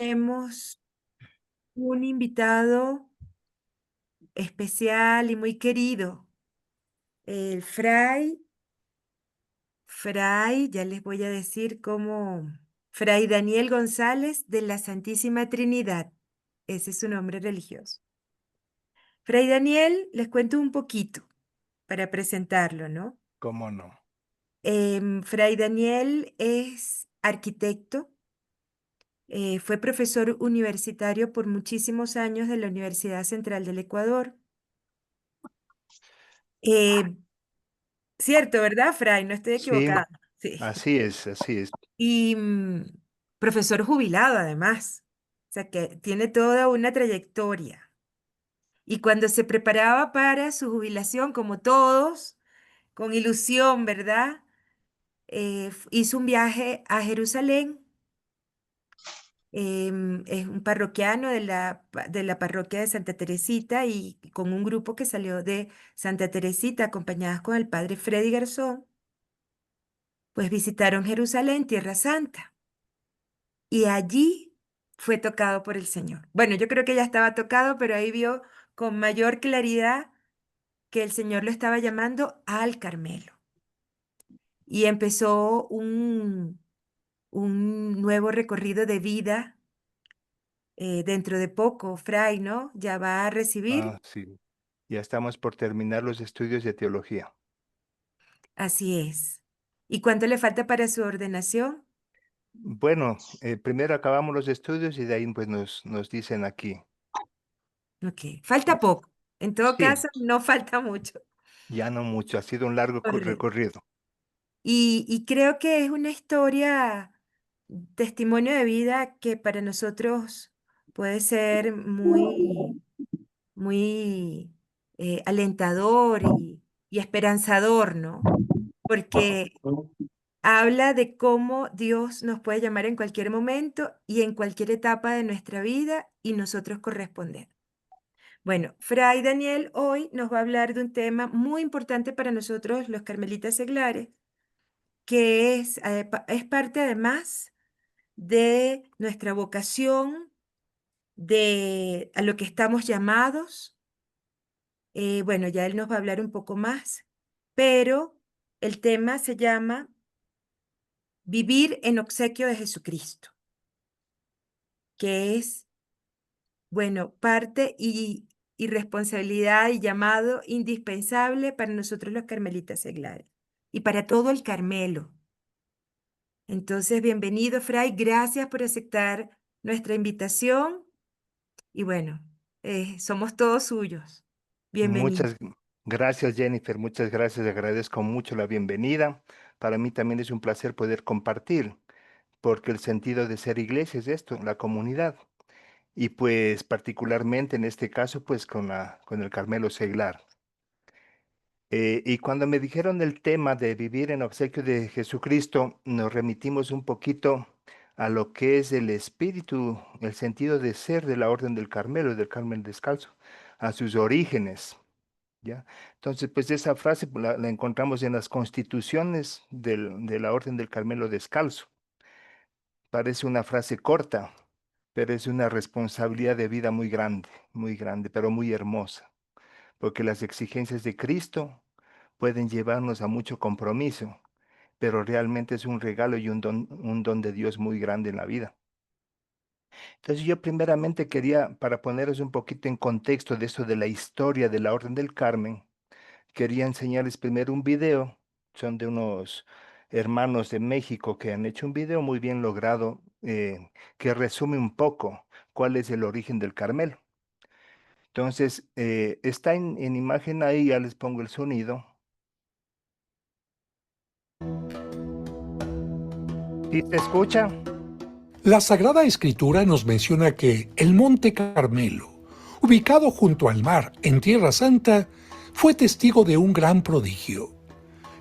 tenemos un invitado especial y muy querido, el Fray, ya les voy a decir cómo, Fray Daniel González de la Santísima Trinidad. Ese es su nombre religioso. Fray Daniel, les cuento un poquito para presentarlo, ¿no? ¿Cómo no? Fray Daniel es arquitecto. Fue profesor universitario por muchísimos años de la Universidad Central del Ecuador. Eh, Cierto, ¿verdad, Fray? No estoy Sí, equivocada. Sí. así es, así es. Y profesor jubilado, además. O sea, que tiene toda una trayectoria. Y cuando se preparaba para su jubilación, como todos, con ilusión, ¿verdad? Hizo un viaje a Jerusalén. Es un parroquiano de la parroquia de Santa Teresita y con un grupo que salió de Santa Teresita, acompañadas con el padre Freddy Garzón, pues visitaron Jerusalén, Tierra Santa, y allí fue tocado por el Señor. Bueno, yo creo que ya estaba tocado, pero ahí vio con mayor claridad que el Señor lo estaba llamando al Carmelo. Y empezó un nuevo recorrido de vida dentro de poco, Fray, ¿no? Ya va a recibir. Sí. Ya estamos por terminar los estudios de teología. Así es. ¿Y cuánto le falta para su ordenación? Bueno, primero acabamos los estudios y de ahí pues nos dicen aquí. Ok, falta poco. En todo Sí, caso, no falta mucho. ya no mucho, ha sido un largo Correcto. recorrido. Y creo que es una historia, testimonio de vida que para nosotros puede ser muy alentador y esperanzador, ¿no? Porque habla de cómo Dios nos puede llamar en cualquier momento y en cualquier etapa de nuestra vida y nosotros corresponder. Bueno, Fray Daniel hoy nos va a hablar de un tema muy importante para nosotros los carmelitas seglares, que es parte además de nuestra vocación, de a lo que estamos llamados. Bueno, ya él nos va a hablar un poco más, pero el tema se llama Vivir en obsequio de Jesucristo, que es, bueno, parte y responsabilidad y llamado indispensable para nosotros los carmelitas seglares y para todo el Carmelo. Entonces, bienvenido, Fray, gracias por aceptar nuestra invitación y bueno, somos todos suyos. Bienvenido. Muchas gracias, Jennifer, muchas gracias. Agradezco mucho la bienvenida. Para mí también es un placer poder compartir, porque el sentido de ser iglesia es esto, la comunidad. Y pues particularmente en este caso, pues con el Carmelo Seglar. Y cuando me dijeron el tema de vivir en obsequio de Jesucristo, nos remitimos un poquito a lo que es el espíritu, el sentido de ser de la Orden del Carmelo, del Carmel Descalzo, a sus orígenes, ¿ya? Entonces, pues esa frase pues, la encontramos en las constituciones de la Orden del Carmelo Descalzo. Parece una frase corta, pero es una responsabilidad de vida muy grande, pero muy hermosa, porque las exigencias de Cristo pueden llevarnos a mucho compromiso, pero realmente es un regalo y un don de Dios muy grande en la vida. Entonces yo primeramente quería, para poneros un poquito en contexto de esto de la historia de la Orden del Carmen, quería enseñarles primero un video. Son de unos hermanos de México que han hecho un video muy bien logrado que resume un poco cuál es el origen del Carmelo. Entonces, está en imagen ahí, ya les pongo el sonido. ¿Sí se escucha? La Sagrada Escritura nos menciona que el Monte Carmelo, ubicado junto al mar en Tierra Santa, fue testigo de un gran prodigio.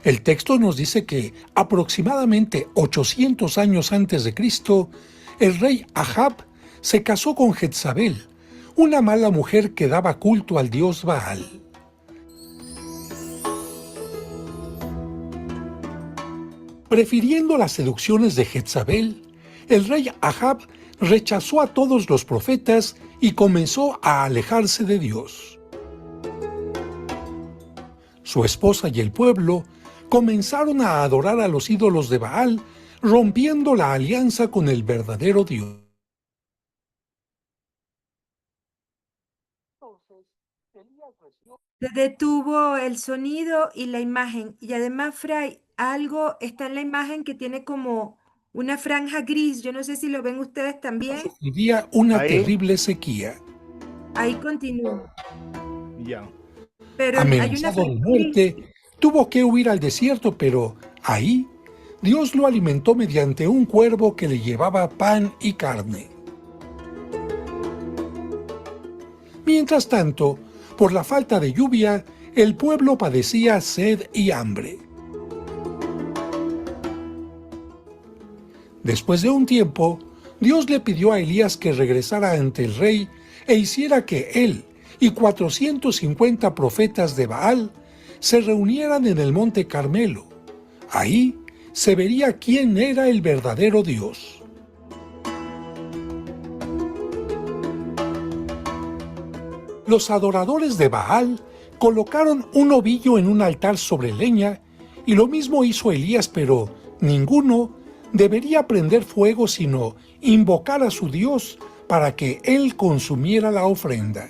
El texto nos dice que aproximadamente 800 años antes de Cristo, el rey Ahab se casó con Jezabel, una mala mujer que daba culto al dios Baal. Prefiriendo las seducciones de Jezabel, el rey Ahab rechazó a todos los profetas y comenzó a alejarse de Dios. Su esposa y el pueblo comenzaron a adorar a los ídolos de Baal, rompiendo la alianza con el verdadero Dios. Se detuvo el sonido y la imagen. Y además, Fray, algo está en la imagen que tiene como una franja gris. Yo no sé si lo ven ustedes también. Vivía una Ahí, terrible sequía. Ahí continúa. ya. Pero hay una Amenazado de franja gris. muerte, tuvo que huir al desierto, pero ahí Dios lo alimentó mediante un cuervo que le llevaba pan y carne. Mientras tanto, por la falta de lluvia, el pueblo padecía sed y hambre. Después de un tiempo, Dios le pidió a Elías que regresara ante el rey e hiciera que él y 450 profetas de Baal se reunieran en el monte Carmelo. Ahí se vería quién era el verdadero Dios. Los adoradores de Baal colocaron un ovillo en un altar sobre leña, y lo mismo hizo Elías, pero ninguno debería prender fuego sino invocar a su Dios para que él consumiera la ofrenda.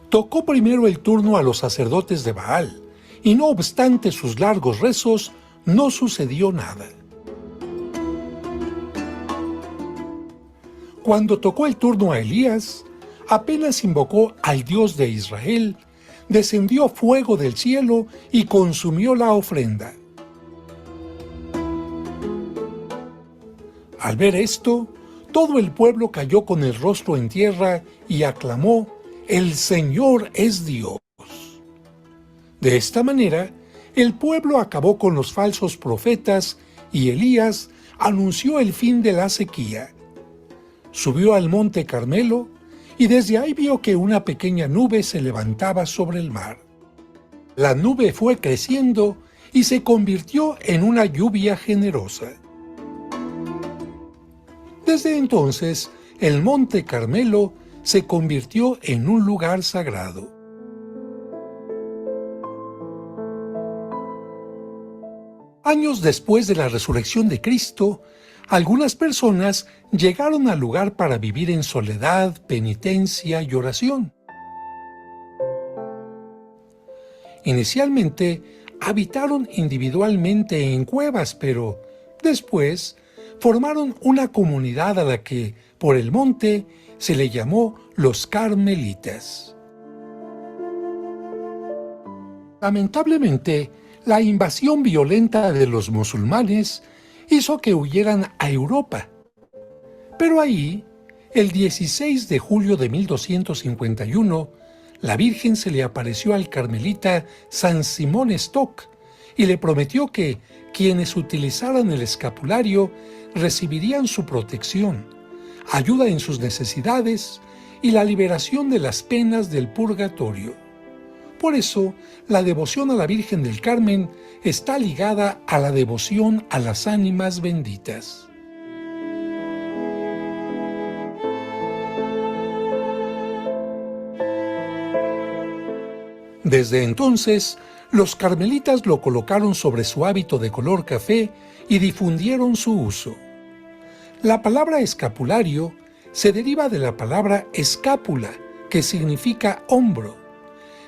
Tocó primero el turno a los sacerdotes de Baal, y no obstante sus largos rezos, no sucedió nada. Cuando tocó el turno a Elías, apenas invocó al Dios de Israel, descendió fuego del cielo y consumió la ofrenda. Al ver esto, todo el pueblo cayó con el rostro en tierra y aclamó: «El Señor es Dios». De esta manera, el pueblo acabó con los falsos profetas y Elías anunció el fin de la sequía. Subió al monte Carmelo y desde ahí vio que una pequeña nube se levantaba sobre el mar. La nube fue creciendo y se convirtió en una lluvia generosa. Desde entonces, el monte Carmelo se convirtió en un lugar sagrado. Años después de la resurrección de Cristo, algunas personas llegaron al lugar para vivir en soledad, penitencia y oración. Inicialmente, habitaron individualmente en cuevas, pero después formaron una comunidad a la que, por el monte, se le llamó los Carmelitas. Lamentablemente, la invasión violenta de los musulmanes hizo que huyeran a Europa. Pero ahí, el 16 de julio de 1251, la Virgen se le apareció al carmelita San Simón Stock y le prometió que quienes utilizaran el escapulario recibirían su protección, ayuda en sus necesidades y la liberación de las penas del purgatorio. Por eso, la devoción a la Virgen del Carmen está ligada a la devoción a las ánimas benditas. Desde entonces, los carmelitas lo colocaron sobre su hábito de color café y difundieron su uso. La palabra escapulario se deriva de la palabra escápula, que significa hombro.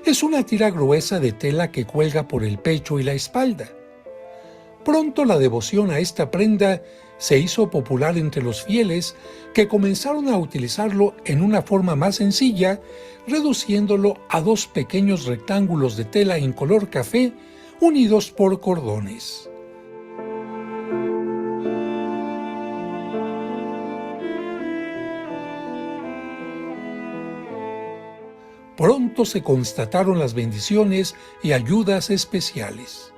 Es una tira gruesa de tela que cuelga por el pecho y la espalda. Pronto la devoción a esta prenda se hizo popular entre los fieles, que comenzaron a utilizarlo en una forma más sencilla, reduciéndolo a dos pequeños rectángulos de tela en color café unidos por cordones. Pronto se constataron las bendiciones y ayudas especiales.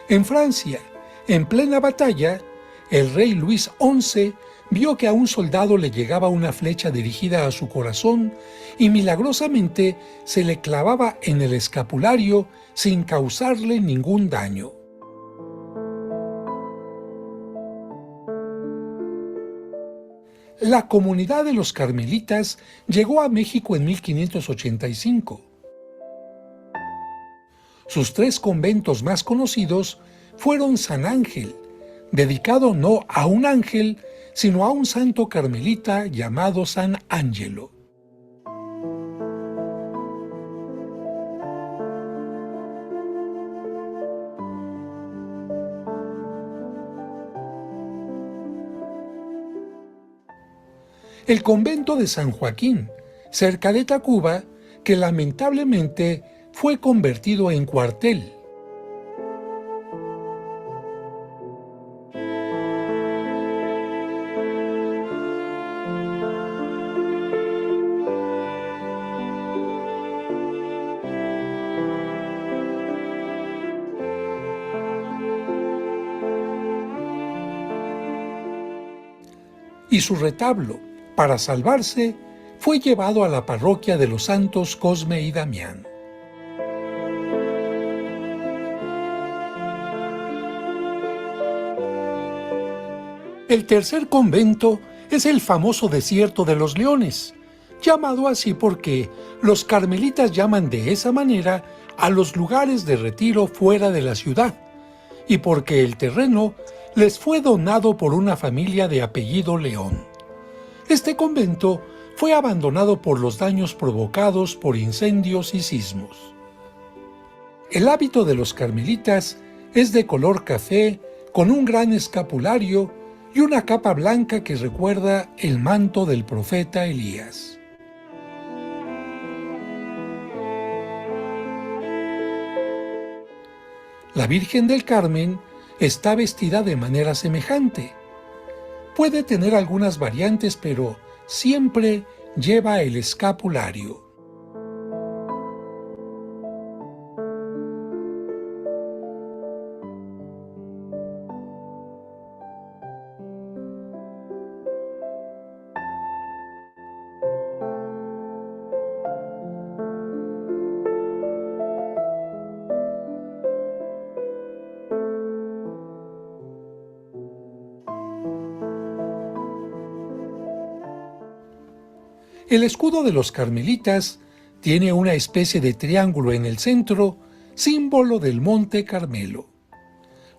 En Francia, en plena batalla, el rey Luis XI vio que a un soldado le llegaba una flecha dirigida a su corazón y milagrosamente se le clavaba en el escapulario sin causarle ningún daño. La comunidad de los carmelitas llegó a México en 1585. Sus tres conventos más conocidos fueron San Ángel, dedicado no a un ángel, sino a un santo carmelita llamado San Ángelo. El convento de San Joaquín, cerca de Tacuba, que lamentablemente fue convertido en cuartel. Y su retablo, para salvarse, fue llevado a la parroquia de los santos Cosme y Damián. El tercer convento es el famoso Desierto de los Leones, llamado así porque los carmelitas llaman de esa manera a los lugares de retiro fuera de la ciudad, y porque el terreno les fue donado por una familia de apellido León. Este convento fue abandonado por los daños provocados por incendios y sismos. El hábito de los carmelitas es de color café, con un gran escapulario y una capa blanca que recuerda el manto del profeta Elías. La Virgen del Carmen está vestida de manera semejante. Puede tener algunas variantes, pero siempre lleva el escapulario. El escudo de los carmelitas tiene una especie de triángulo en el centro, símbolo del Monte Carmelo.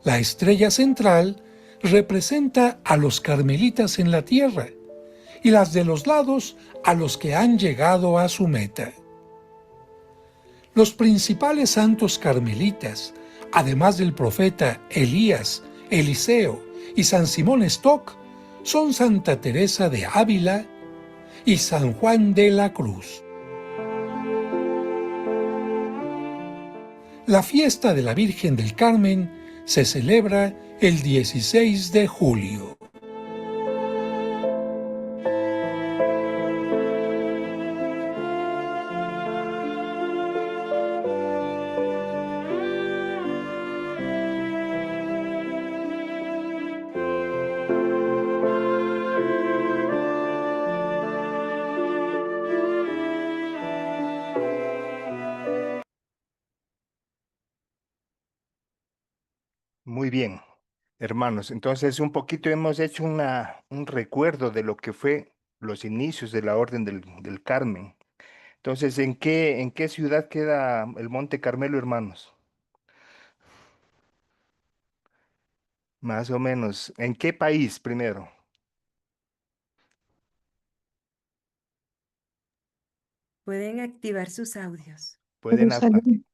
La estrella central representa a los carmelitas en la tierra y las de los lados a los que han llegado a su meta. Los principales santos carmelitas, además del profeta Elías, Eliseo y San Simón Stock, son Santa Teresa de Ávila y San Juan de la Cruz. La fiesta de la Virgen del Carmen se celebra el 16 de julio. Muy bien, hermanos. Entonces, un poquito hemos hecho un recuerdo de lo que fue los inicios de la Orden del Carmen. Entonces, en qué ciudad queda el Monte Carmelo, hermanos? Más o menos. ¿En qué país primero? Pueden activar sus audios. ¿Pueden Jerusalén.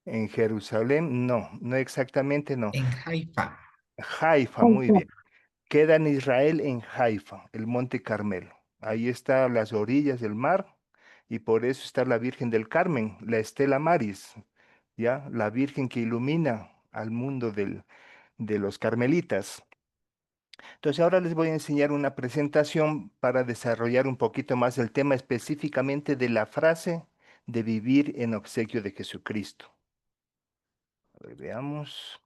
en Jerusalén? No, no exactamente, no. En Haifa. Haifa, muy Haifa. bien. Queda en Israel, en Haifa, el Monte Carmelo. Ahí está a las orillas del mar y por eso está la Virgen del Carmen, la Estela Maris, ¿ya? La Virgen que ilumina al mundo de los carmelitas. Entonces ahora les voy a enseñar una presentación para desarrollar un poquito más el tema específicamente de la frase de vivir en obsequio de Jesucristo. A ver, veamos.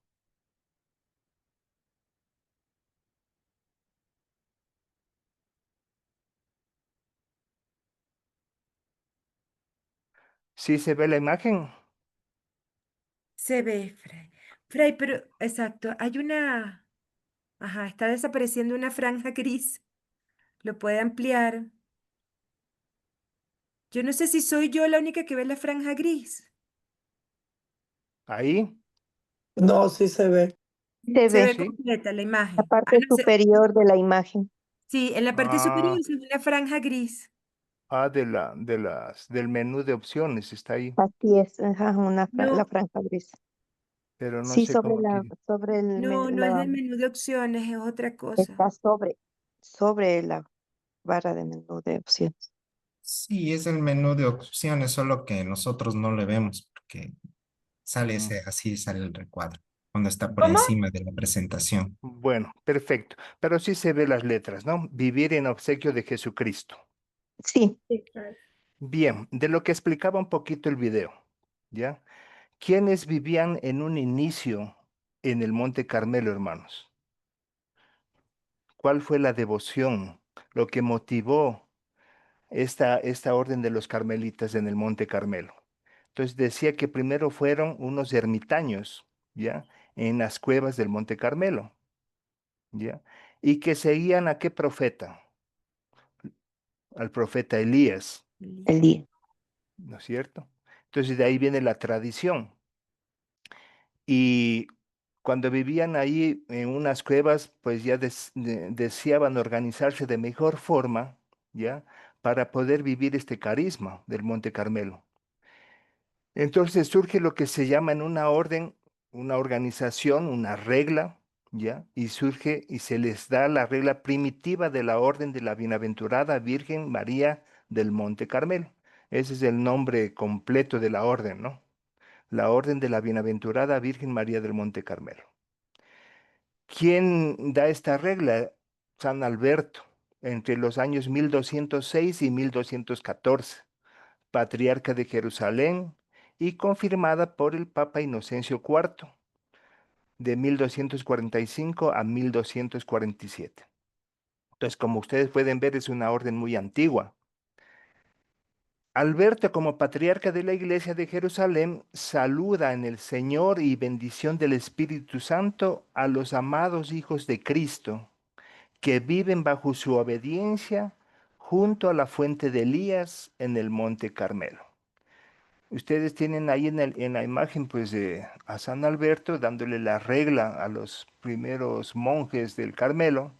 ¿Sí se ve la imagen? Se ve, Fray. Fray, pero exacto, hay una... Ajá, está desapareciendo una franja gris lo puede ampliar. Yo no sé si soy yo la única que ve la franja gris. Ahí, No, sí se ve. Se Se ve ve sí. completa la la imagen. Ah, parte no sé. superior de la imagen. Sí, en la parte superior Ah, se ve una franja gris. del menú de opciones está ahí, Así es, ajá, la No, franja gris. pero no Sí, sé cómo que. sobre no, no es del menú de opciones, es otra cosa. está sobre la barra de menú de opciones. Sí, es el menú de opciones, solo que nosotros no le vemos porque sale Mm, así sale el recuadro cuando está por ¿Cómo? encima de la presentación. Bueno, perfecto. Pero sí se ve las letras, ¿no? Vivir en obsequio de Jesucristo. Sí, Sí, claro. Bien, de lo que explicaba un poquito el video, ¿ya? ¿Quiénes vivían en un inicio en el Monte Carmelo, hermanos? ¿Cuál fue la devoción, lo que motivó esta orden de los carmelitas en el Monte Carmelo? Entonces decía que primero fueron unos ermitaños, ¿ya? En las cuevas del Monte Carmelo, ¿ya? Y que seguían a qué profeta? Al profeta Elías, el día. ¿no es cierto? Entonces de ahí viene la tradición. Y cuando vivían ahí en unas cuevas, pues ya deseaban organizarse de mejor forma, ¿ya? Para poder vivir este carisma del Monte Carmelo. Entonces surge lo que se llama en una orden, una organización, una regla, ¿ya? Y surge y se les da la regla primitiva de la orden de la Bienaventurada Virgen María del Monte Carmelo. Ese es el nombre completo de la orden, ¿no? La orden de la Bienaventurada Virgen María del Monte Carmelo. ¿Quién da esta regla? San Alberto, entre los años 1206 y 1214, patriarca de Jerusalén y confirmada por el Papa Inocencio IV de 1245 a 1247. Entonces, como ustedes pueden ver, es una orden muy antigua. Alberto, como patriarca de la Iglesia de Jerusalén, saluda en el Señor y bendición del Espíritu Santo a los amados hijos de Cristo que viven bajo su obediencia junto a la fuente de Elías en el Monte Carmelo. Ustedes tienen ahí en la imagen pues a San Alberto dándole la regla a los primeros monjes del Carmelo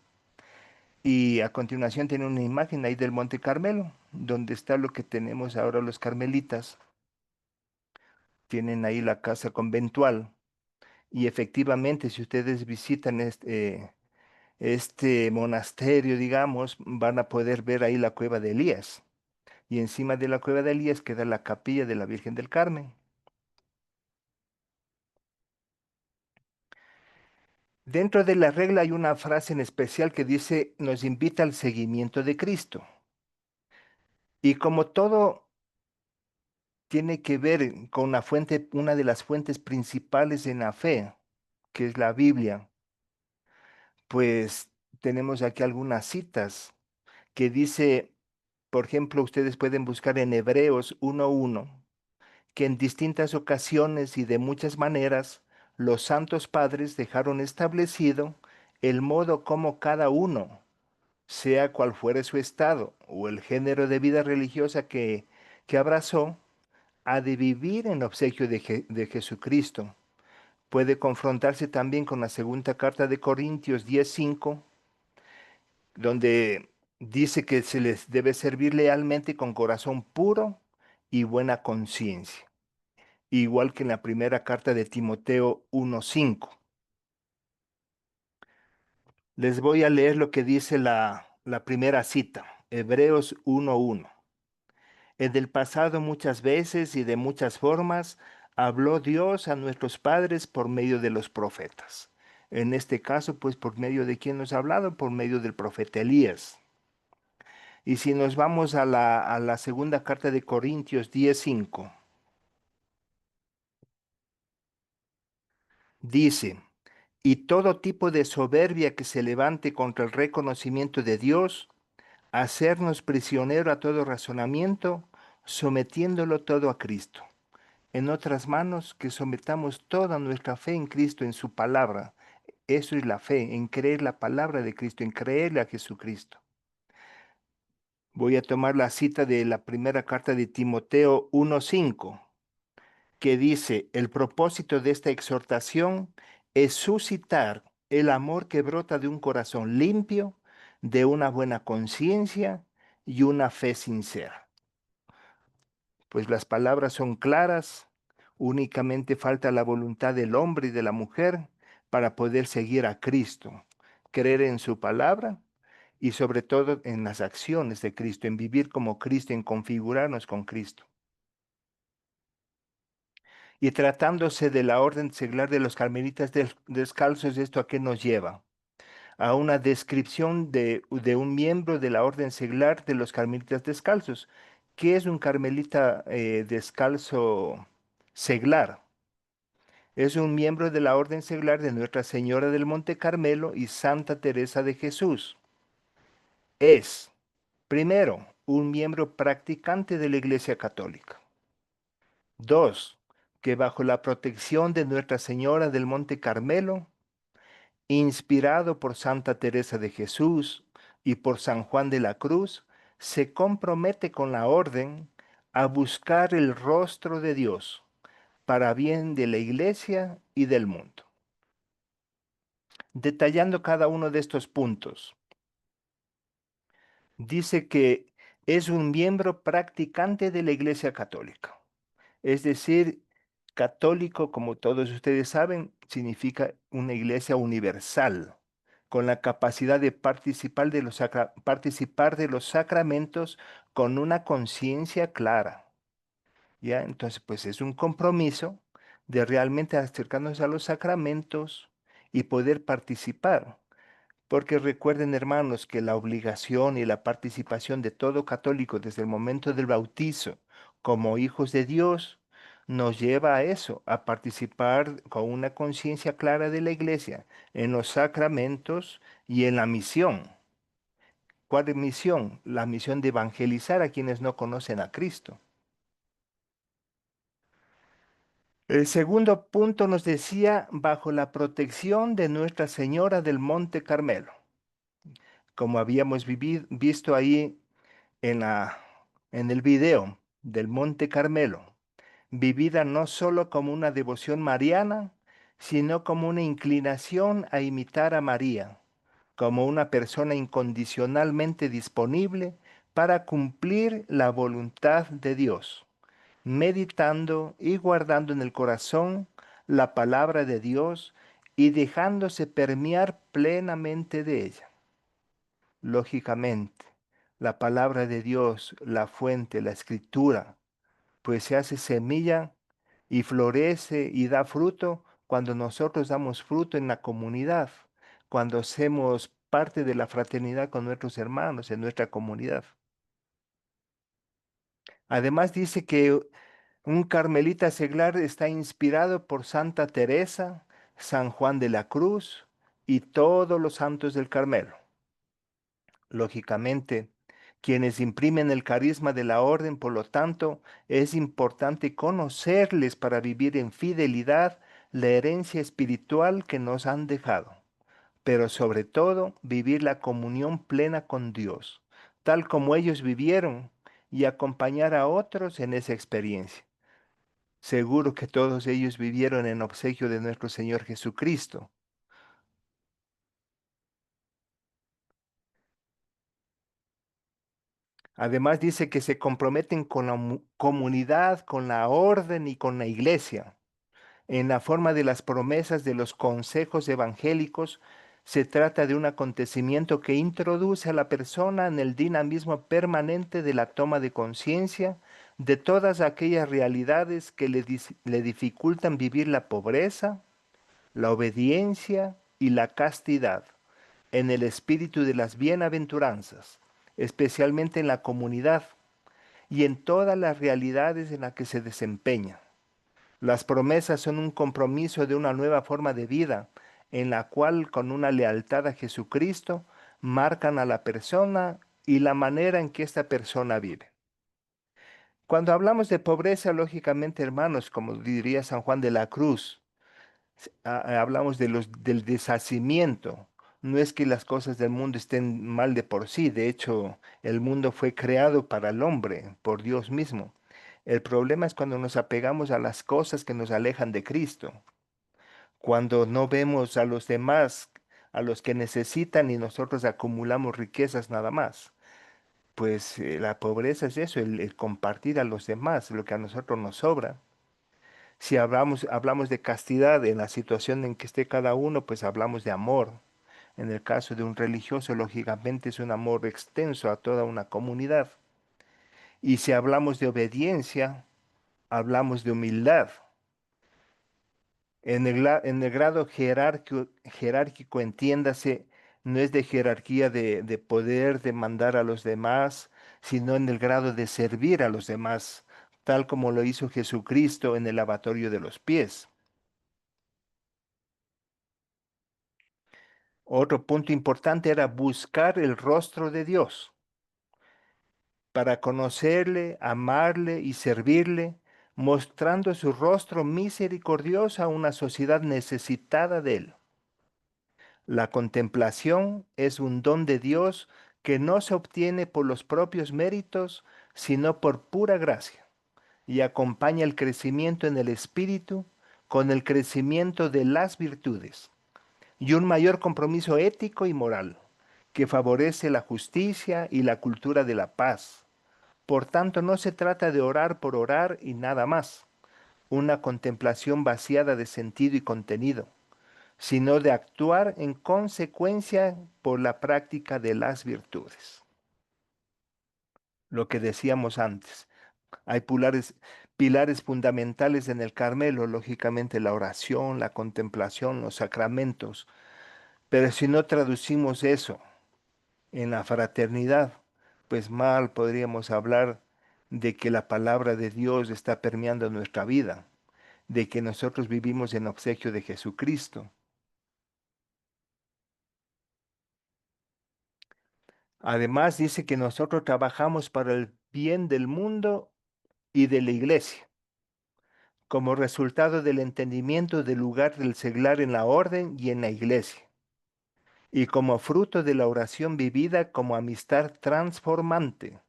y a continuación tienen una imagen ahí del Monte Carmelo, donde está lo que tenemos ahora los carmelitas. Tienen ahí la casa conventual y efectivamente si ustedes visitan este monasterio, digamos, van a poder ver ahí la cueva de Elías. Y encima de la cueva de Elías queda la capilla de la Virgen del Carmen. Dentro de la regla hay una frase en especial que dice, nos invita al seguimiento de Cristo. Y como todo tiene que ver con una fuente, una de las fuentes principales en la fe, que es la Biblia, pues tenemos aquí algunas citas que dice, por ejemplo, ustedes pueden buscar en Hebreos 1:1 que en distintas ocasiones y de muchas maneras los santos padres dejaron establecido el modo como cada uno, sea cual fuere su estado o el género de vida religiosa que abrazó, ha de vivir en obsequio de Jesucristo. Puede confrontarse también con la segunda carta de Corintios 10:5, donde dice que se les debe servir lealmente con corazón puro y buena conciencia, igual que en la primera carta de Timoteo 1:5. Les voy a leer lo que dice la primera cita, Hebreos 1:1. En el pasado muchas veces y de muchas formas habló Dios a nuestros padres por medio de los profetas. En este caso, pues por medio de quién nos ha hablado, por medio del profeta Elías. Y si nos vamos a la segunda carta de Corintios 10:5, dice, y todo tipo de soberbia que se levante contra el reconocimiento de Dios, hacernos prisionero a todo razonamiento, sometiéndolo todo a Cristo. En otras manos, que sometamos toda nuestra fe en Cristo, en su palabra. Eso es la fe, en creer la palabra de Cristo, en creerle a Jesucristo. Voy a tomar la cita de la primera carta de Timoteo 1:5, que dice, el propósito de esta exhortación es suscitar el amor que brota de un corazón limpio, de una buena conciencia y una fe sincera. Pues las palabras son claras, únicamente falta la voluntad del hombre y de la mujer para poder seguir a Cristo, creer en su palabra y sobre todo en las acciones de Cristo, en vivir como Cristo, en configurarnos con Cristo. Y tratándose de la orden seglar de los carmelitas descalzos, ¿esto a qué nos lleva? A una descripción de un miembro de la orden seglar de los carmelitas descalzos. ¿Qué es un carmelita descalzo seglar? Es un miembro de la orden seglar de Nuestra Señora del Monte Carmelo y Santa Teresa de Jesús. Es, primero, un miembro practicante de la Iglesia Católica. Dos, que bajo la protección de Nuestra Señora del Monte Carmelo, inspirado por Santa Teresa de Jesús y por San Juan de la Cruz, se compromete con la orden a buscar el rostro de Dios para bien de la Iglesia y del mundo. Detallando cada uno de estos puntos, dice que es un miembro practicante de la Iglesia Católica. Es decir, católico, como todos ustedes saben, significa una iglesia universal, con la capacidad de participar de los sacramentos con una conciencia clara. ¿Ya? Entonces, pues es un compromiso de realmente acercarnos a los sacramentos y poder participar. Porque recuerden, hermanos, que la obligación y la participación de todo católico desde el momento del bautizo como hijos de Dios nos lleva a eso, a participar con una conciencia clara de la iglesia en los sacramentos y en la misión. ¿Cuál es misión? La misión de evangelizar a quienes no conocen a Cristo. El segundo punto nos decía, bajo la protección de Nuestra Señora del Monte Carmelo. Como habíamos visto ahí en el video del Monte Carmelo, vivida no solo como una devoción mariana, sino como una inclinación a imitar a María, como una persona incondicionalmente disponible para cumplir la voluntad de Dios, meditando y guardando en el corazón la palabra de Dios y dejándose permear plenamente de ella. Lógicamente, la palabra de Dios, la fuente, la escritura, pues se hace semilla y florece y da fruto cuando nosotros damos fruto en la comunidad, cuando hacemos parte de la fraternidad con nuestros hermanos en nuestra comunidad. Además dice que un carmelita seglar está inspirado por Santa Teresa, San Juan de la Cruz y todos los santos del Carmelo. Lógicamente, quienes imprimen el carisma de la orden, por lo tanto, es importante conocerles para vivir en fidelidad la herencia espiritual que nos han dejado, pero sobre todo vivir la comunión plena con Dios, tal como ellos vivieron, y acompañar a otros en esa experiencia. Seguro que todos ellos vivieron en obsequio de nuestro Señor Jesucristo. Además dice que se comprometen con la comunidad, con la orden y con la iglesia. En la forma de las promesas de los consejos evangélicos, se trata de un acontecimiento que introduce a la persona en el dinamismo permanente de la toma de conciencia de todas aquellas realidades que le dificultan vivir la pobreza, la obediencia y la castidad en el espíritu de las bienaventuranzas, especialmente en la comunidad y en todas las realidades en las que se desempeña. Las promesas son un compromiso de una nueva forma de vida, en la cual, con una lealtad a Jesucristo, marcan a la persona y la manera en que esta persona vive. Cuando hablamos de pobreza, lógicamente, hermanos, como diría San Juan de la Cruz, hablamos del deshacimiento, No es que las cosas del mundo estén mal de por sí, de hecho, el mundo fue creado para el hombre, por Dios mismo. El problema es cuando nos apegamos a las cosas que nos alejan de Cristo, cuando no vemos a los demás, a los que necesitan y nosotros acumulamos riquezas nada más. Pues la pobreza es eso, el compartir a los demás, lo que a nosotros nos sobra. Si hablamos de castidad en la situación en que esté cada uno, pues hablamos de amor. En el caso de un religioso, lógicamente es un amor extenso a toda una comunidad. Y si hablamos de obediencia, hablamos de humildad. En el grado jerárquico, entiéndase, no es de jerarquía de poder, de mandar a los demás, sino en el grado de servir a los demás, tal como lo hizo Jesucristo en el lavatorio de los pies. Otro punto importante era buscar el rostro de Dios para conocerle, amarle y servirle, mostrando su rostro misericordioso a una sociedad necesitada de él. La contemplación es un don de Dios que no se obtiene por los propios méritos, sino por pura gracia, y acompaña el crecimiento en el espíritu con el crecimiento de las virtudes y un mayor compromiso ético y moral que favorece la justicia y la cultura de la paz. Por tanto, no se trata de orar por orar y nada más, una contemplación vaciada de sentido y contenido, sino de actuar en consecuencia por la práctica de las virtudes. Lo que decíamos antes, hay pilares fundamentales en el Carmelo, lógicamente la oración, la contemplación, los sacramentos, pero si no traducimos eso en la fraternidad, pues mal podríamos hablar de que la palabra de Dios está permeando nuestra vida, de que nosotros vivimos en obsequio de Jesucristo. Además, dice que nosotros trabajamos para el bien del mundo y de la iglesia, como resultado del entendimiento del lugar del seglar en la orden y en la iglesia, y como fruto de la oración vivida como amistad transformante,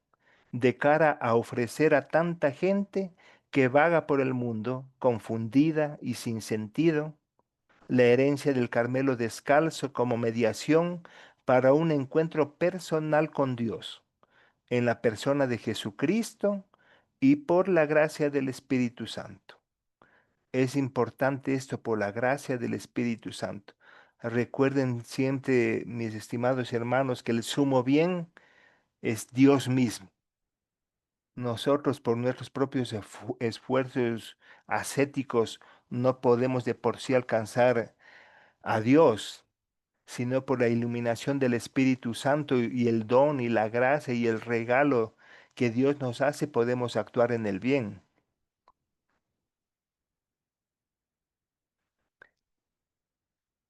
de cara a ofrecer a tanta gente que vaga por el mundo, confundida y sin sentido, la herencia del Carmelo descalzo como mediación para un encuentro personal con Dios en la persona de Jesucristo y por la gracia del Espíritu Santo. Es importante esto por la gracia del Espíritu Santo. Recuerden siempre, mis estimados hermanos, que el sumo bien es Dios mismo. Nosotros por nuestros propios esfuerzos ascéticos no podemos de por sí alcanzar a Dios, sino por la iluminación del Espíritu Santo y el don y la gracia y el regalo que Dios nos hace, podemos actuar en el bien.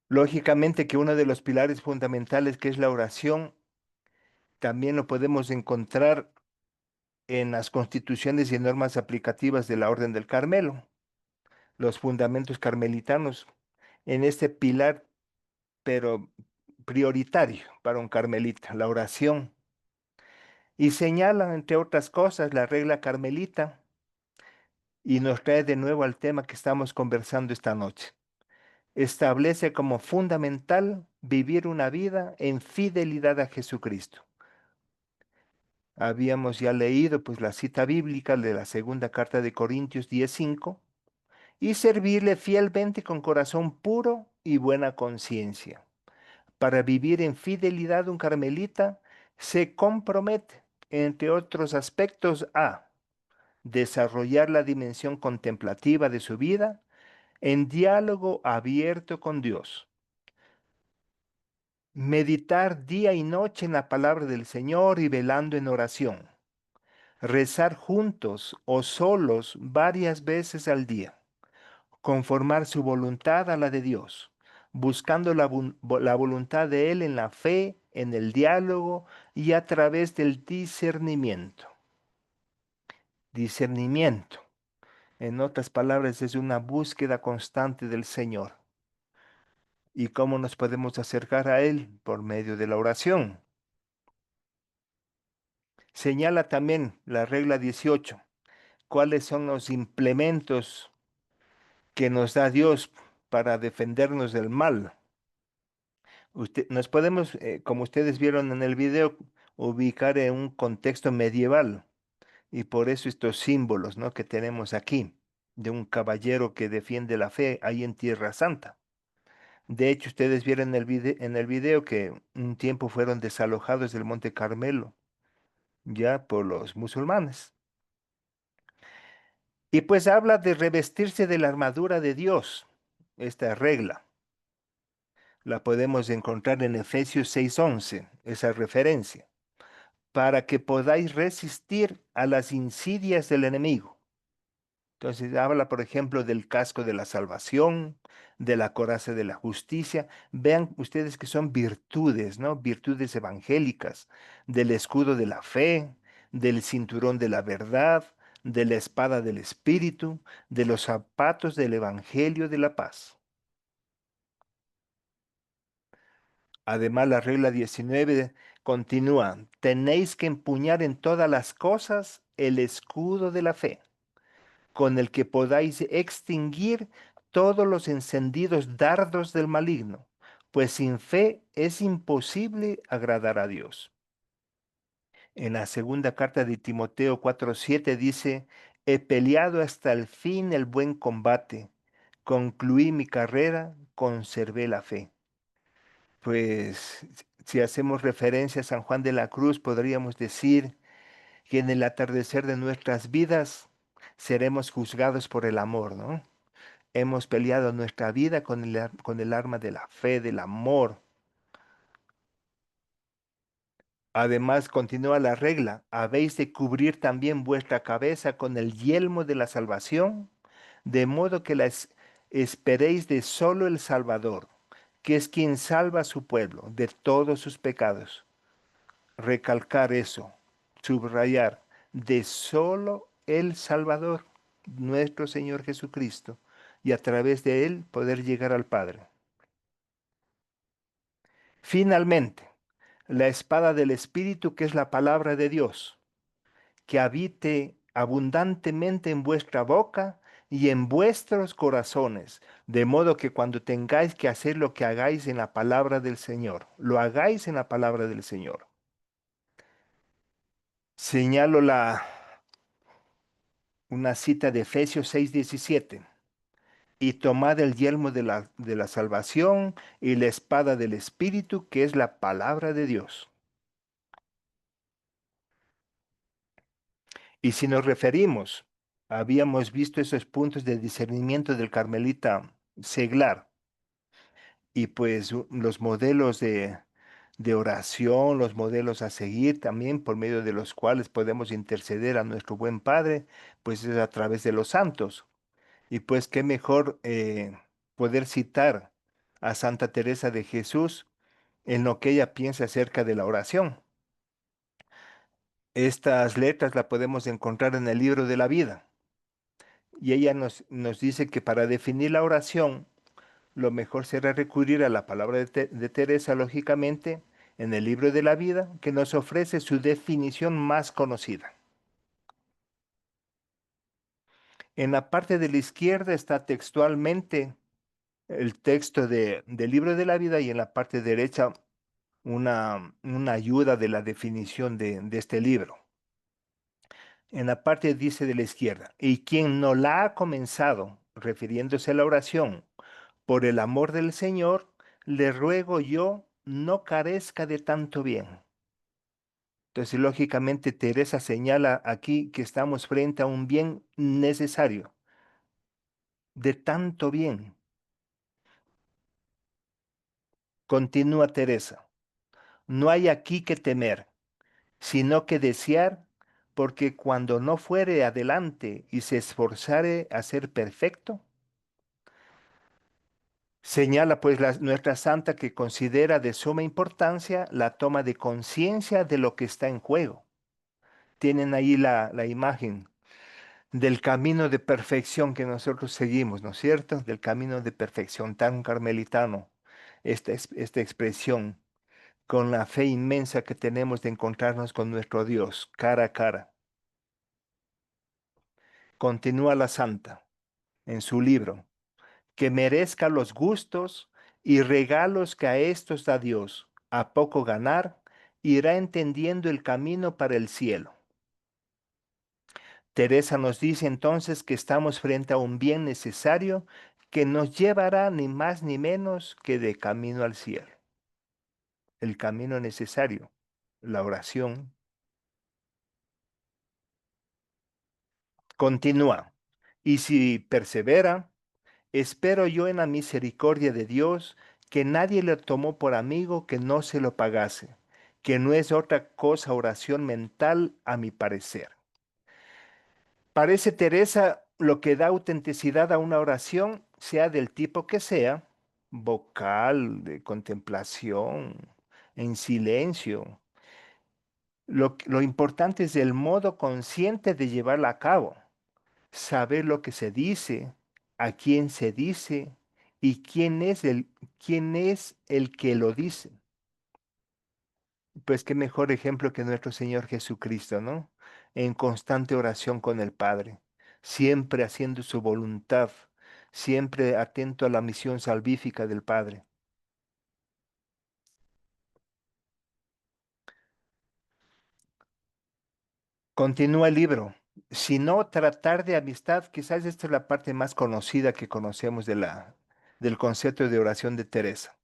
Lógicamente que uno de los pilares fundamentales, que es la oración, también lo podemos encontrar en las constituciones y normas aplicativas de la Orden del Carmelo, los fundamentos carmelitanos, en este pilar, pero prioritario para un carmelita, la oración. Y señalan, entre otras cosas, la regla carmelita y nos trae de nuevo al tema que estamos conversando esta noche. Establece como fundamental vivir una vida en fidelidad a Jesucristo. Habíamos ya leído pues la cita bíblica de la segunda carta de Corintios 10:5 y servirle fielmente con corazón puro y buena conciencia. Para vivir en fidelidad un carmelita se compromete, entre otros aspectos, a desarrollar la dimensión contemplativa de su vida en diálogo abierto con Dios, meditar día y noche en la palabra del Señor y velando en oración, rezar juntos o solos varias veces al día, conformar su voluntad a la de Dios, buscando la voluntad de Él en la fe, en el diálogo y a través del discernimiento. Discernimiento, en otras palabras, es una búsqueda constante del Señor. ¿Y cómo nos podemos acercar a Él? Por medio de la oración. Señala también la regla 18. ¿Cuáles son los implementos que nos da Dios para defendernos del mal? Nos podemos, como ustedes vieron en el video, ubicar en un contexto medieval y por eso estos símbolos, ¿no?, que tenemos aquí de un caballero que defiende la fe ahí en Tierra Santa. De hecho, ustedes vieron en el video que un tiempo fueron desalojados del Monte Carmelo ya por los musulmanes. Y pues habla de revestirse de la armadura de Dios. Esta regla la podemos encontrar en Efesios 6:11, esa referencia, para que podáis resistir a las insidias del enemigo. Entonces habla, por ejemplo, del casco de la salvación, de la coraza de la justicia. Vean ustedes que son virtudes, ¿no? Virtudes evangélicas, del escudo de la fe, del cinturón de la verdad, de la espada del Espíritu, de los zapatos del Evangelio de la paz. Además, la regla 19 continúa, tenéis que empuñar en todas las cosas el escudo de la fe, con el que podáis extinguir todos los encendidos dardos del maligno, pues sin fe es imposible agradar a Dios. En la segunda carta de Timoteo 4:7 dice, he peleado hasta el fin el buen combate, concluí mi carrera, conservé la fe. Pues si hacemos referencia a San Juan de la Cruz, podríamos decir que en el atardecer de nuestras vidas seremos juzgados por el amor, ¿no? Hemos peleado nuestra vida con el arma de la fe, del amor. Además, continúa la regla, habéis de cubrir también vuestra cabeza con el yelmo de la salvación, de modo que esperéis de solo el Salvador, que es quien salva a su pueblo de todos sus pecados. Recalcar eso, subrayar, de solo el Salvador, nuestro Señor Jesucristo, y a través de Él poder llegar al Padre. Finalmente, la espada del Espíritu, que es la palabra de Dios, que habite abundantemente en vuestra boca y en vuestros corazones, de modo que cuando tengáis que hacer lo que hagáis en la palabra del Señor, lo hagáis en la palabra del Señor. Señalo una cita de Efesios 6:17. Y tomad el yelmo de la salvación y la espada del Espíritu, que es la palabra de Dios. Y si nos referimos, habíamos visto esos puntos de discernimiento del carmelita seglar, y pues los modelos de oración, los modelos a seguir también por medio de los cuales podemos interceder a nuestro buen Padre, pues es a través de los santos. Y pues qué mejor poder citar a Santa Teresa de Jesús en lo que ella piensa acerca de la oración. Estas letras las podemos encontrar en el libro de la vida. Y ella nos dice que para definir la oración, lo mejor será recurrir a la palabra de Teresa, lógicamente, en el libro de la vida, que nos ofrece su definición más conocida. En la parte de la izquierda está textualmente el texto del libro de la vida y en la parte derecha una ayuda de la definición de este libro. En la parte dice de la izquierda, y quien no la ha comenzado, refiriéndose a la oración, por el amor del Señor, le ruego yo no carezca de tanto bien. Entonces, lógicamente, Teresa señala aquí que estamos frente a un bien necesario, de tanto bien. Continúa Teresa, no hay aquí que temer, sino que desear, porque cuando no fuere adelante y se esforzare a ser perfecto, señala pues nuestra santa que considera de suma importancia la toma de conciencia de lo que está en juego. Tienen ahí la imagen del camino de perfección que nosotros seguimos, ¿no es cierto? Del camino de perfección tan carmelitano, esta expresión, con la fe inmensa que tenemos de encontrarnos con nuestro Dios cara a cara. Continúa la santa en su libro, que merezca los gustos y regalos que a estos da Dios, a poco ganar, irá entendiendo el camino para el cielo. Teresa nos dice entonces que estamos frente a un bien necesario que nos llevará ni más ni menos que de camino al cielo. El camino necesario, la oración. Continúa. Y si persevera, espero yo en la misericordia de Dios que nadie le tomó por amigo que no se lo pagase, que no es otra cosa oración mental a mi parecer. Parece Teresa lo que da autenticidad a una oración, sea del tipo que sea, vocal, de contemplación, en silencio. Lo importante es el modo consciente de llevarla a cabo, saber lo que se dice, a quién se dice y quién es el que lo dice. Pues qué mejor ejemplo que nuestro Señor Jesucristo, ¿no? En constante oración con el Padre, siempre haciendo su voluntad, siempre atento a la misión salvífica del Padre. Continúa el libro. Si no, tratar de amistad, quizás esta es la parte más conocida que conocemos del concepto de oración de Teresa.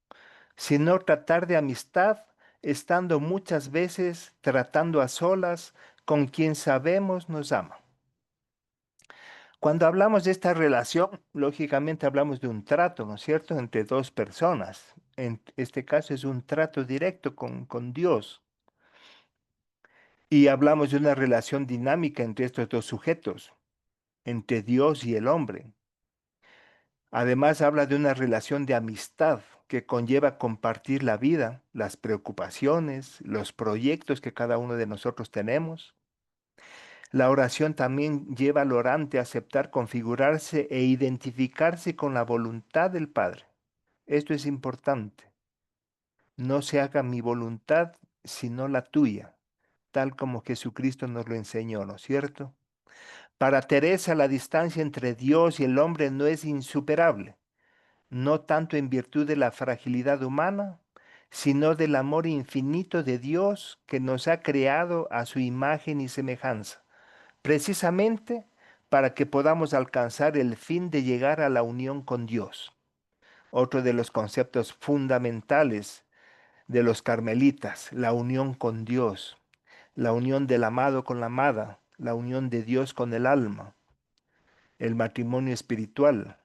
Sino tratar de amistad, estando muchas veces tratando a solas con quien sabemos nos ama. Cuando hablamos de esta relación, lógicamente hablamos de un trato, ¿no es cierto?, entre dos personas. En este caso es un trato directo con Dios. Y hablamos de una relación dinámica entre estos dos sujetos, entre Dios y el hombre. Además, habla de una relación de amistad que conlleva compartir la vida, las preocupaciones, los proyectos que cada uno de nosotros tenemos. La oración también lleva al orante a aceptar configurarse e identificarse con la voluntad del Padre. Esto es importante. No se haga mi voluntad, sino la tuya, tal como Jesucristo nos lo enseñó, ¿no es cierto? Para Teresa, la distancia entre Dios y el hombre no es insuperable, no tanto en virtud de la fragilidad humana, sino del amor infinito de Dios que nos ha creado a su imagen y semejanza, precisamente para que podamos alcanzar el fin de llegar a la unión con Dios. Otro de los conceptos fundamentales de los carmelitas, la unión con Dios, la unión del amado con la amada, la unión de Dios con el alma, el matrimonio espiritual.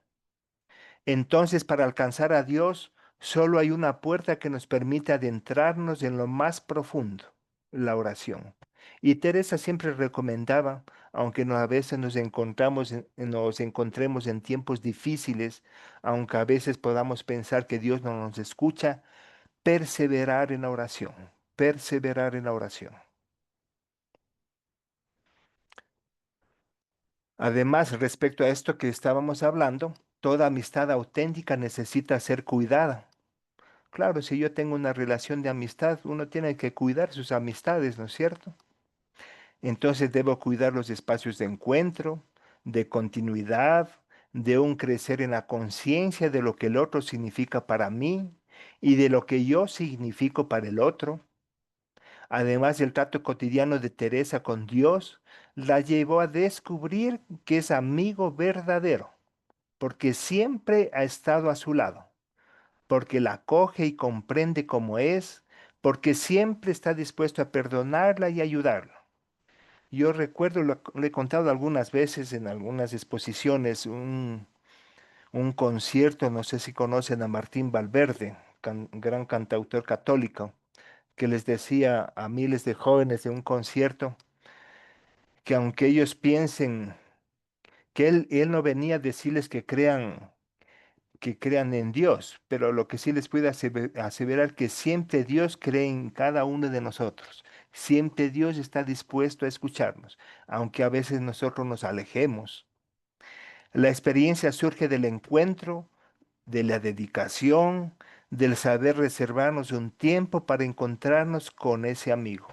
Entonces, para alcanzar a Dios, solo hay una puerta que nos permite adentrarnos en lo más profundo, la oración. Y Teresa siempre recomendaba, aunque a veces nos encontremos en tiempos difíciles, aunque a veces podamos pensar que Dios no nos escucha, perseverar en la oración, perseverar en la oración. Además, respecto a esto que estábamos hablando, toda amistad auténtica necesita ser cuidada. Claro, si yo tengo una relación de amistad, uno tiene que cuidar sus amistades, ¿no es cierto? Entonces debo cuidar los espacios de encuentro, de continuidad, de un crecer en la conciencia de lo que el otro significa para mí y de lo que yo significo para el otro. Además, el trato cotidiano de Teresa con Dios la llevó a descubrir que es amigo verdadero, porque siempre ha estado a su lado, porque la acoge y comprende como es, porque siempre está dispuesto a perdonarla y ayudarla. Yo recuerdo, lo he contado algunas veces en algunas exposiciones, un concierto, no sé si conocen a Martín Valverde, gran cantautor católico, que les decía a miles de jóvenes de un concierto que aunque ellos piensen que él no venía a decirles que crean en Dios, pero lo que sí les puede aseverar que siempre Dios cree en cada uno de nosotros. Siempre Dios está dispuesto a escucharnos, aunque a veces nosotros nos alejemos. La experiencia surge del encuentro, de la dedicación, del saber reservarnos un tiempo para encontrarnos con ese amigo.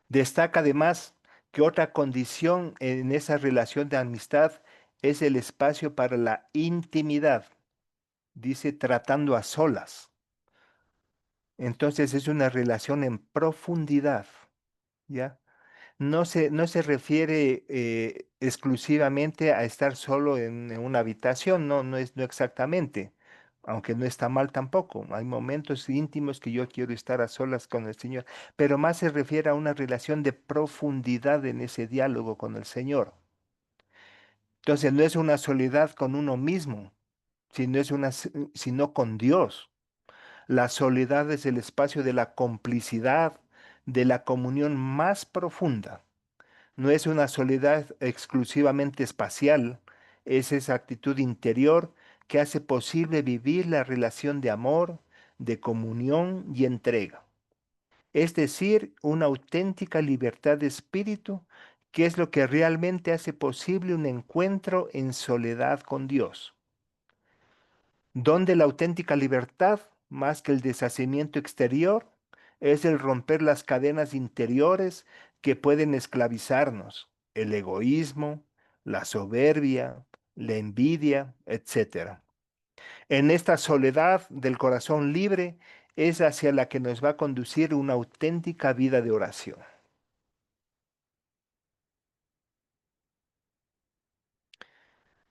Destaca además que otra condición en esa relación de amistad es el espacio para la intimidad, dice tratando a solas. Entonces es una relación en profundidad, ¿ya? No se refiere exclusivamente a estar solo en una habitación, no exactamente, aunque no está mal tampoco. Hay momentos íntimos que yo quiero estar a solas con el Señor, pero más se refiere a una relación de profundidad en ese diálogo con el Señor. Entonces no es una soledad con uno mismo, sino con Dios. La soledad es el espacio de la complicidad, de la comunión más profunda. No es una soledad exclusivamente espacial, es esa actitud interior que hace posible vivir la relación de amor, de comunión y entrega. Es decir, una auténtica libertad de espíritu, que es lo que realmente hace posible un encuentro en soledad con Dios, donde la auténtica libertad, más que el deshacimiento exterior, es el romper las cadenas interiores que pueden esclavizarnos, el egoísmo, la soberbia, la envidia, etcétera. En esta soledad del corazón libre es hacia la que nos va a conducir una auténtica vida de oración.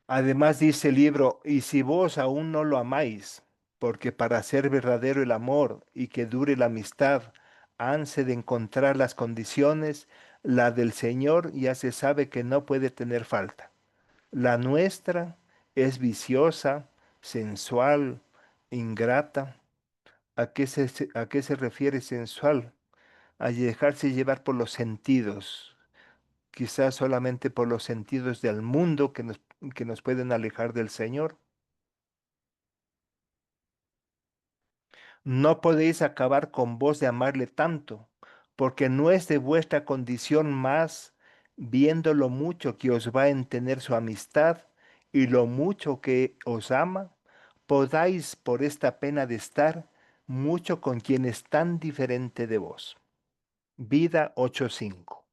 Además dice el libro, y si vos aún no lo amáis, porque para ser verdadero el amor y que dure la amistad, hanse de encontrar las condiciones, la del Señor ya se sabe que no puede tener falta. La nuestra es viciosa, sensual, ingrata. ¿A qué se refiere sensual? A dejarse llevar por los sentidos, quizás solamente por los sentidos del mundo que nos pueden alejar del Señor. No podéis acabar con vos de amarle tanto, porque no es de vuestra condición más, viendo lo mucho que os va a tener su amistad y lo mucho que os ama, podáis por esta pena de estar mucho con quien es tan diferente de vos. Vida 8:5.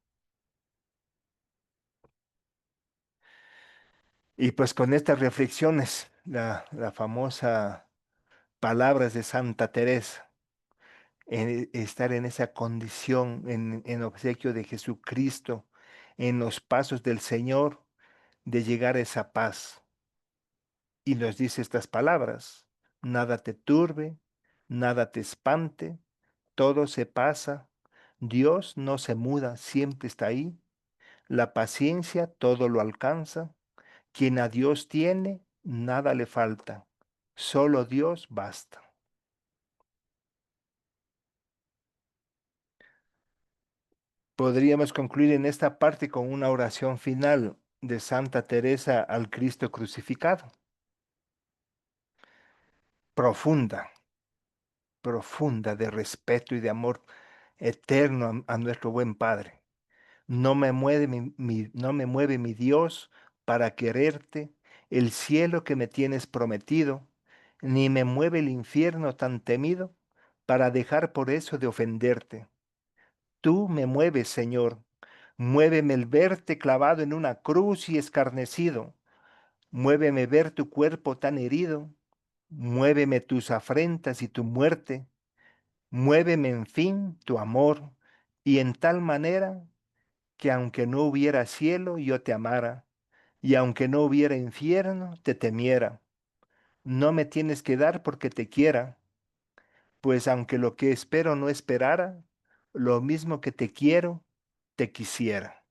Y pues con estas reflexiones, la famosa palabras de Santa Teresa, estar en esa condición, en obsequio de Jesucristo, en los pasos del Señor, de llegar a esa paz. Y nos dice estas palabras, nada te turbe, nada te espante, todo se pasa, Dios no se muda, siempre está ahí, la paciencia todo lo alcanza, quien a Dios tiene, nada le falta, solo Dios basta. Podríamos concluir en esta parte con una oración final de Santa Teresa al Cristo crucificado, profunda, profunda de respeto y de amor eterno a nuestro buen Padre. No me mueve mi Dios para quererte, el cielo que me tienes prometido, ni me mueve el infierno tan temido para dejar por eso de ofenderte. Tú me mueves, Señor. Muéveme el verte clavado en una cruz y escarnecido. Muéveme ver tu cuerpo tan herido. Muéveme tus afrentas y tu muerte. Muéveme, en fin, tu amor. Y en tal manera que aunque no hubiera cielo, yo te amara. Y aunque no hubiera infierno, te temiera. No me tienes que dar porque te quiera, pues aunque lo que espero no esperara, lo mismo que te quiero, te quisiera.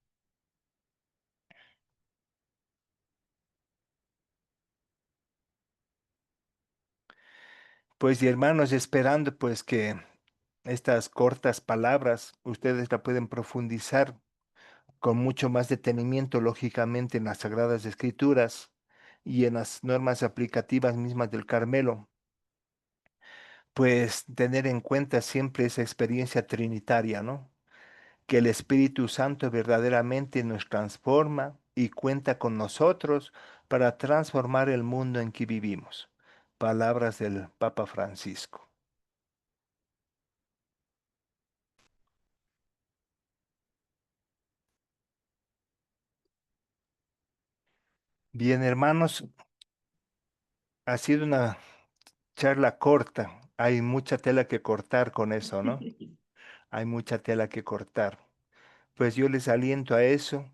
Pues y hermanos, esperando pues que estas cortas palabras ustedes la pueden profundizar con mucho más detenimiento, lógicamente, en las Sagradas Escrituras y en las normas aplicativas mismas del Carmelo, pues tener en cuenta siempre esa experiencia trinitaria, ¿no? Que el Espíritu Santo verdaderamente nos transforma y cuenta con nosotros para transformar el mundo en que vivimos. Palabras del Papa Francisco. Bien, hermanos, ha sido una charla corta. Hay mucha tela que cortar con eso, ¿no? Hay mucha tela que cortar. Pues yo les aliento a eso,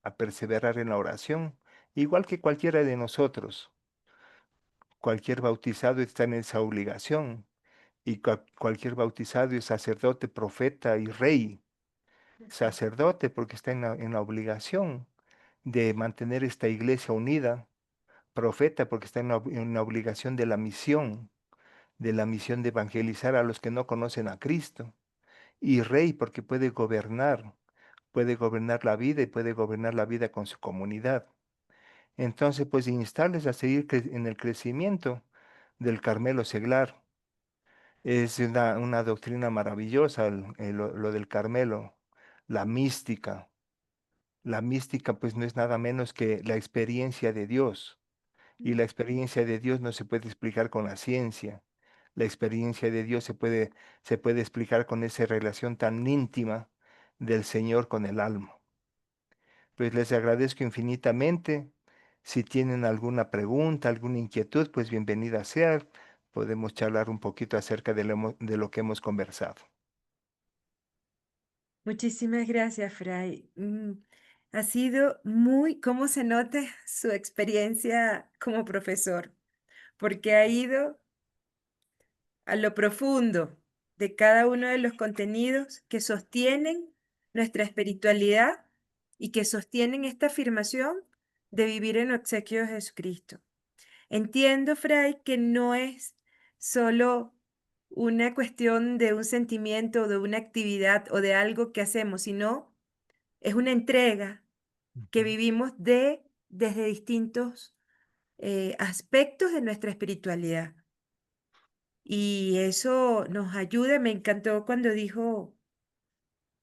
a perseverar en la oración, igual que cualquiera de nosotros. Cualquier bautizado está en esa obligación y cualquier bautizado es sacerdote, profeta y rey. Sacerdote porque está en la obligación de mantener esta iglesia unida. Profeta porque está en la obligación de la misión de evangelizar a los que no conocen a Cristo. Y rey porque puede gobernar la vida y puede gobernar la vida con su comunidad. Entonces, pues instarles a seguir en el crecimiento del Carmelo seglar. Es una doctrina maravillosa lo del Carmelo, la mística. La mística pues no es nada menos que la experiencia de Dios. Y la experiencia de Dios no se puede explicar con la ciencia. La experiencia de Dios se puede explicar con esa relación tan íntima del Señor con el alma. Pues les agradezco infinitamente. Si tienen alguna pregunta, alguna inquietud, pues bienvenida sea. Podemos charlar un poquito acerca de lo que hemos conversado. Muchísimas gracias, Fray. Ha sido muy, ¿cómo se nota su experiencia como profesor? Porque ha ido a lo profundo de cada uno de los contenidos que sostienen nuestra espiritualidad y que sostienen esta afirmación de vivir en obsequio de Jesucristo. Entiendo, Fray, que no es solo una cuestión de un sentimiento, de una actividad o de algo que hacemos, sino es una entrega que Ujú. vivimos desde distintos aspectos de nuestra espiritualidad. Y eso nos ayuda, me encantó cuando dijo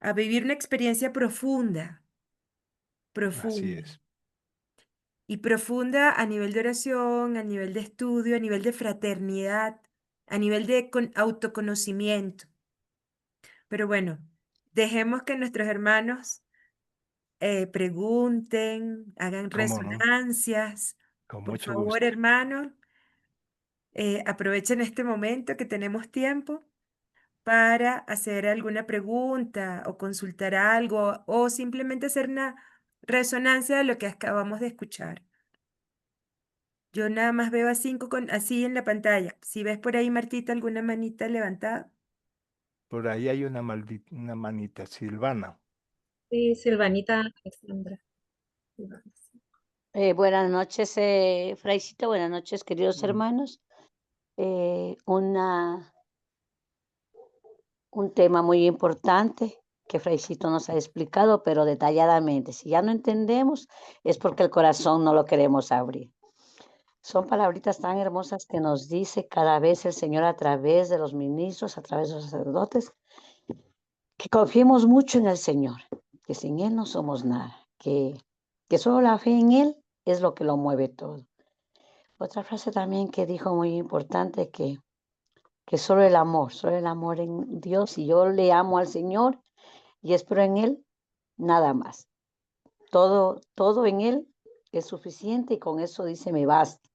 a vivir una experiencia profunda, Así profunda. es. Y profunda a nivel de oración, a nivel de estudio, a nivel de fraternidad, a nivel de autoconocimiento. Pero bueno, dejemos que nuestros hermanos pregunten, hagan ¿Cómo no? resonancias. Con Por mucho favor, gusto. hermanos, aprovechen este momento que tenemos tiempo para hacer alguna pregunta o consultar algo o simplemente hacer una resonancia de lo que acabamos de escuchar. Yo nada más veo a 5 así en la pantalla. Si ves por ahí, Martita, alguna manita levantada. Por ahí hay una manita, Silvana. Sí, Silvanita Alexandra. Buenas noches, Fraicito, buenas noches, queridos Mm. hermanos. Un tema muy importante que Fraicito nos ha explicado, pero detalladamente. Si ya no entendemos, es porque el corazón no lo queremos abrir. Son palabritas tan hermosas que nos dice cada vez el Señor a través de los ministros, a través de los sacerdotes, que confiemos mucho en el Señor, que sin Él no somos nada, que solo la fe en Él es lo que lo mueve todo. Otra frase también que dijo muy importante, que solo el amor en Dios, y yo le amo al Señor y espero en Él, nada más. Todo en Él es suficiente y con eso dice me basta.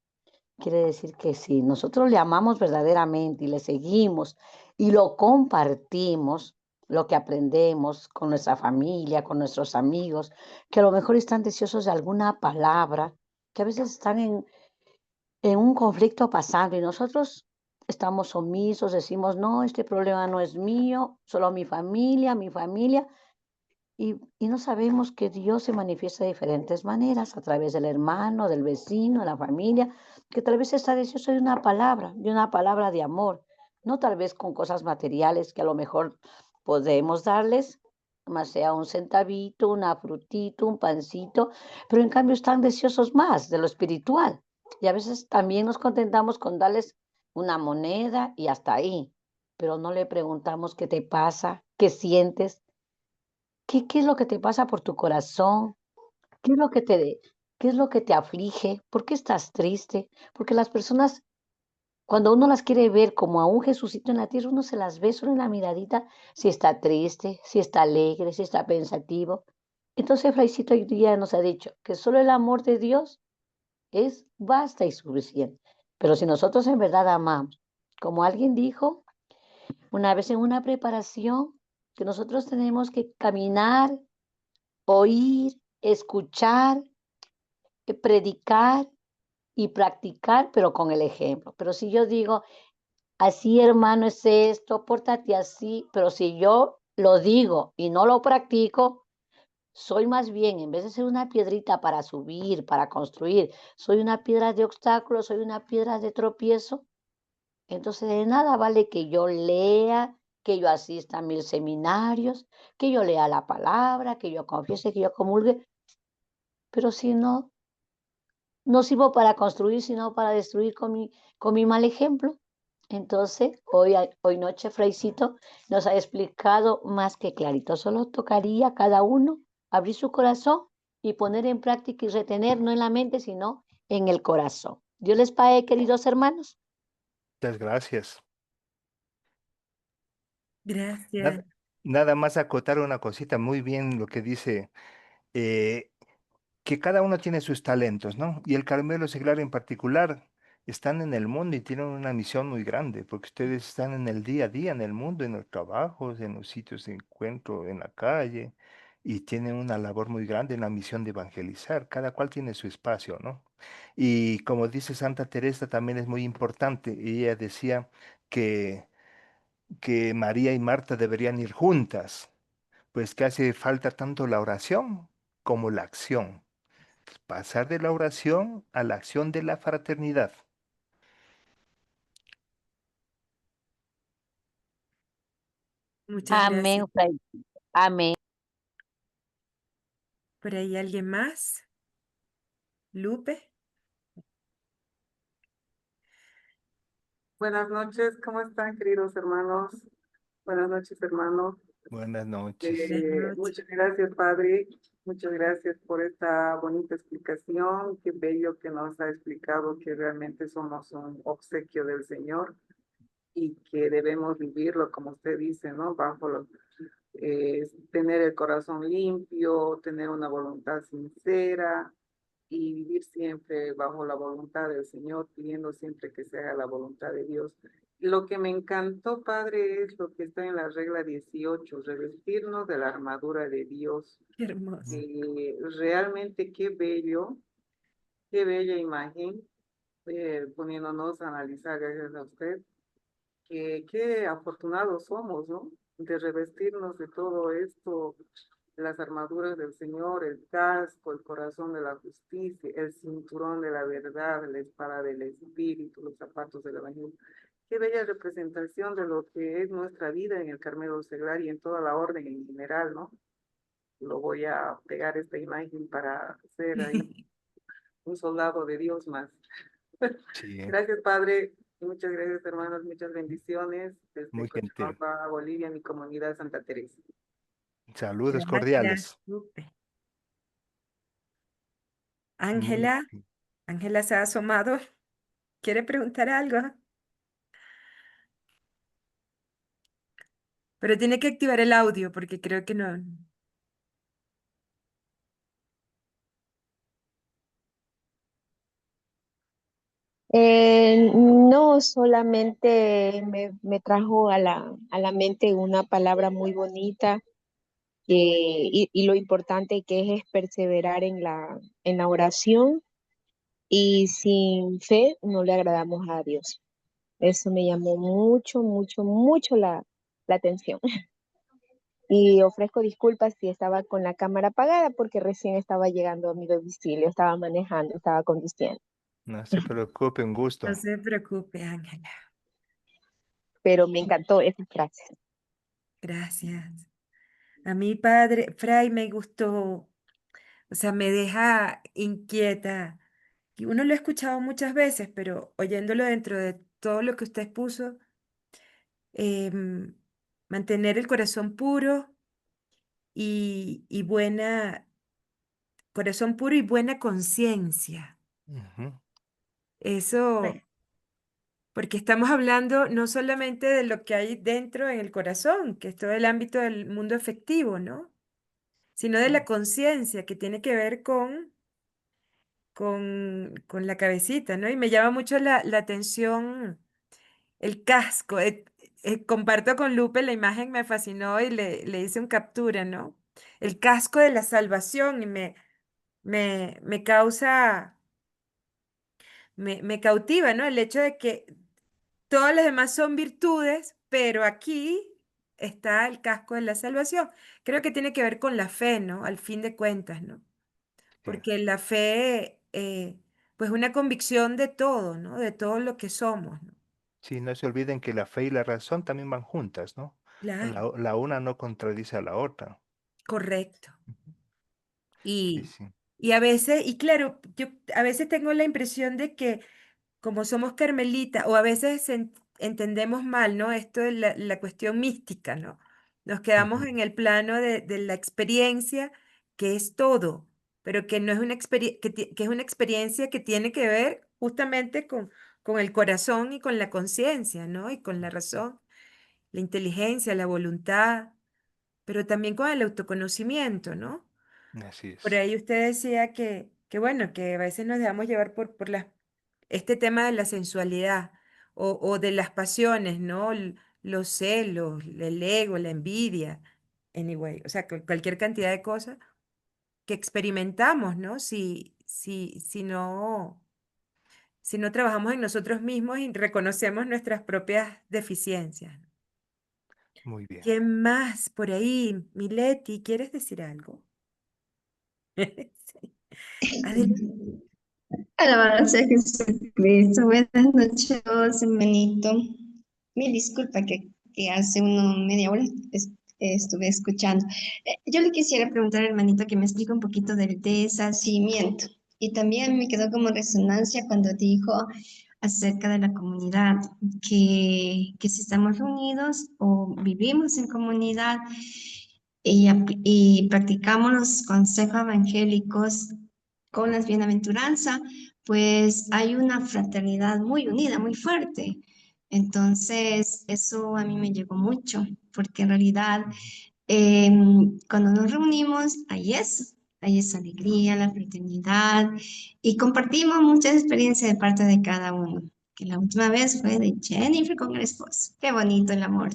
Quiere decir que si nosotros le amamos verdaderamente y le seguimos y lo compartimos, lo que aprendemos con nuestra familia, con nuestros amigos, que a lo mejor están deseosos de alguna palabra, que a veces están en un conflicto pasando y nosotros estamos omisos, decimos, no, este problema no es mío, solo mi familia, y no sabemos que Dios se manifiesta de diferentes maneras, a través del hermano, del vecino, de la familia, que tal vez está deseoso de una palabra de amor, no tal vez con cosas materiales que a lo mejor podemos darles, más sea un centavito, una frutito, un pancito, pero en cambio están deseosos más de lo espiritual. Y a veces también nos contentamos con darles una moneda y hasta ahí, pero no le preguntamos qué te pasa, qué sientes, qué es lo que te pasa por tu corazón, ¿Qué es lo que qué es lo que te aflige? ¿Por qué estás triste? Porque las personas, cuando uno las quiere ver como a un Jesucito en la tierra, uno se las ve solo en la miradita, si está triste, si está alegre, si está pensativo. Entonces, Fraicito hoy día nos ha dicho que solo el amor de Dios es basta y suficiente. Pero si nosotros en verdad amamos, como alguien dijo una vez en una preparación, que nosotros tenemos que caminar, oír, escuchar, predicar y practicar, pero con el ejemplo. Pero si yo digo, así hermano es esto, pórtate así, pero si yo lo digo y no lo practico, soy más bien, en vez de ser una piedrita para subir, para construir, soy una piedra de obstáculo, soy una piedra de tropiezo. Entonces de nada vale que yo lea, que yo asista a 1000 seminarios, que yo lea la palabra, que yo confiese, que yo comulgue, pero si no sirvo para construir, sino para destruir con mi mal ejemplo. Entonces, hoy noche Freicito nos ha explicado más que clarito. Solo tocaría a cada uno abrir su corazón y poner en práctica y retener, no en la mente, sino en el corazón. Dios les pague, queridos hermanos. Muchas gracias. Gracias. Nada, nada más acotar una cosita, muy bien lo que dice, eh, que cada uno tiene sus talentos, ¿no? Y el Carmelo Seglar en particular están en el mundo y tienen una misión muy grande, porque ustedes están en el día a día, en el mundo, en los trabajos, en los sitios de encuentro, en la calle, y tienen una labor muy grande en la misión de evangelizar. Cada cual tiene su espacio, ¿no? Y como dice Santa Teresa, también es muy importante. Ella decía que, que María y Marta deberían ir juntas, pues que hace falta tanto la oración como la acción. Pasar de la oración a la acción de la fraternidad. Muchas Amén, gracias. Fray. Amén. ¿Por ahí alguien más? Lupe. Buenas noches, ¿cómo están, queridos hermanos? Buenas noches, hermanos. Buenas noches. Buenas noches. Muchas gracias, Padre. Muchas gracias por esta bonita explicación. Qué bello que nos ha explicado que realmente somos un obsequio del Señor y que debemos vivirlo, como usted dice, ¿no? Tener el corazón limpio, tener una voluntad sincera y vivir siempre bajo la voluntad del Señor, pidiendo siempre que se haga la voluntad de Dios. Lo que me encantó, Padre, es lo que está en la regla 18, revestirnos de la armadura de Dios. Qué hermoso. Realmente qué bella imagen, poniéndonos a analizar, gracias a usted, que qué afortunados somos, ¿no? De revestirnos de todo esto, las armaduras del Señor, el casco, el corazón de la justicia, el cinturón de la verdad, la espada del Espíritu, los zapatos del Evangelio. Qué bella representación de lo que es nuestra vida en el Carmelo Seglar y en toda la orden en general, ¿no? Lo voy a pegar esta imagen para ser ahí un soldado de Dios más. Sí, Gracias, Padre. Muchas gracias, hermanos. Muchas bendiciones desde muy gentil. Cochabamba, Bolivia, mi comunidad Santa Teresa. Saludos Gracias, cordiales. Lupe. Muy Ángela, Ángela se ha asomado. ¿Quiere preguntar algo? Pero tiene que activar el audio porque creo que no. No, solamente me trajo a la mente una palabra muy bonita y lo importante que es perseverar en la oración y sin fe no le agradamos a Dios. Eso me llamó mucho, mucho, mucho la atención. Y ofrezco disculpas si estaba con la cámara apagada porque recién estaba llegando a mi domicilio, estaba manejando, estaba conduciendo. No se preocupe, un No gusto. se preocupe, Ángela. Pero me encantó esa frase. Gracias. A mí, padre, Fray, me gustó, o sea, me deja inquieta. Y uno lo ha escuchado muchas veces, pero oyéndolo dentro de todo lo que usted expuso, em, mantener el corazón puro y buena corazón puro y buena conciencia. Ujú. Eso, porque estamos hablando no solamente de lo que hay dentro en el corazón, que es todo el ámbito del mundo afectivo, ¿no? Sino de la conciencia, que tiene que ver con la cabecita, ¿no? Y me llama mucho la atención el casco. Comparto con Lupe la imagen, me fascinó y le hice un captura, ¿no? El casco de la salvación y me causa, me cautiva, ¿no? El hecho de que todas las demás son virtudes, pero aquí está el casco de la salvación. Creo que tiene que ver con la fe, ¿no? Al fin de cuentas, ¿no? Sí. Porque la fe, pues una convicción de todo, ¿no? De todo lo que somos, ¿no? Sí, no se olviden que la fe y la razón también van juntas, ¿no? Claro, La una no contradice a la otra. correcto. Ujú. Sí, Y, sí. y a veces, y claro, yo a veces tengo la impresión de que como somos carmelitas, o a veces entendemos mal, ¿no? Esto de la cuestión mística, ¿no? Nos quedamos Ujú. en el plano de la experiencia, que es todo, pero que no es una que es una experiencia que tiene que ver justamente con el corazón y con la conciencia, ¿no? Y con la razón, la inteligencia, la voluntad, pero también con el autoconocimiento, ¿no? Así Por es. ahí usted decía que bueno, que a veces nos dejamos llevar por este tema de la sensualidad o de las pasiones, ¿no? Los celos, el ego, la envidia, anyway, o sea, cualquier cantidad de cosas que experimentamos, ¿no? Si no trabajamos en nosotros mismos y reconocemos nuestras propias deficiencias. Muy bien. ¿Quién más por ahí? Mileti, ¿quieres decir algo? Sí. Adelante. Alabado sea Jesucristo. Buenas noches, hermanito. Mil disculpa que hace media hora estuve escuchando. Yo le quisiera preguntar, hermanito, que me explique un poquito del deshacimiento. Y también me quedó como resonancia cuando dijo acerca de la comunidad, que si estamos reunidos o vivimos en comunidad y practicamos los consejos evangélicos con las bienaventuranzas, pues hay una fraternidad muy unida, muy fuerte. Entonces, eso a mí me llegó mucho, porque en realidad cuando nos reunimos hay esa alegría, la fraternidad y compartimos muchas experiencias de parte de cada uno. Que la última vez fue de Jennifer con el esposo. Qué bonito el amor.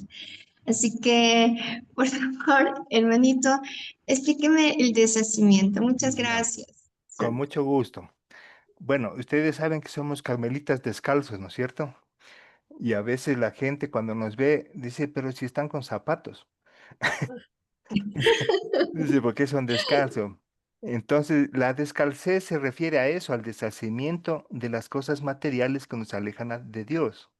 Así que, por favor, hermanito, explíqueme el deshacimiento. Muchas Ya. gracias. Con mucho gusto. Bueno, ustedes saben que somos carmelitas descalzos, ¿no es cierto? Y a veces la gente cuando nos ve dice, pero si están con zapatos. Dice, ¿por qué son descalzos? Entonces, la descalcez se refiere a eso, al deshacimiento de las cosas materiales que nos alejan de Dios.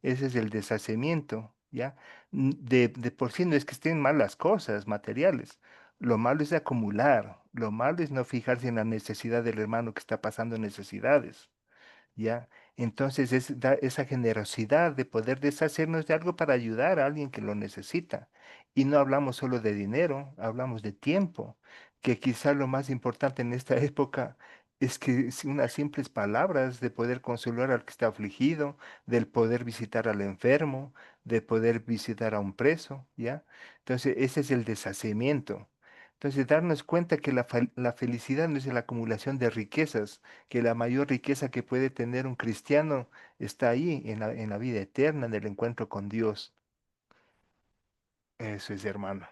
Ese es el deshacimiento, ¿ya? De por sí no es que estén mal las cosas materiales. Lo malo es acumular. Lo malo es no fijarse en la necesidad del hermano que está pasando necesidades. ¿Ya? Entonces es esa generosidad de poder deshacernos de algo para ayudar a alguien que lo necesita. Y no hablamos solo de dinero, hablamos de tiempo, que quizá lo más importante en esta época es que unas simples palabras de poder consolar al que está afligido, del poder visitar al enfermo, de poder visitar a un preso, ¿ya? Entonces ese es el deshacimiento. Entonces darnos cuenta que la felicidad no es la acumulación de riquezas, que la mayor riqueza que puede tener un cristiano está ahí, en la vida eterna, en el encuentro con Dios. Eso es, hermano.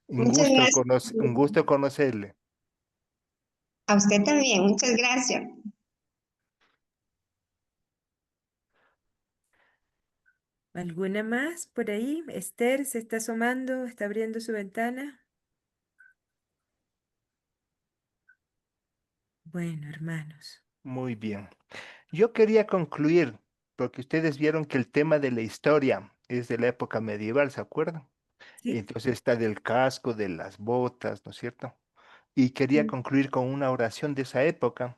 Muchas gracias. Un gusto conocerle. A usted también, muchas gracias. ¿Alguna más por ahí? Esther se está asomando, está abriendo su ventana. Bueno, hermanos. Muy bien. Yo quería concluir, porque ustedes vieron que el tema de la historia es de la época medieval, ¿se acuerdan? Sí. Entonces está del casco, de las botas, ¿no es cierto? Y quería concluir con una oración de esa época.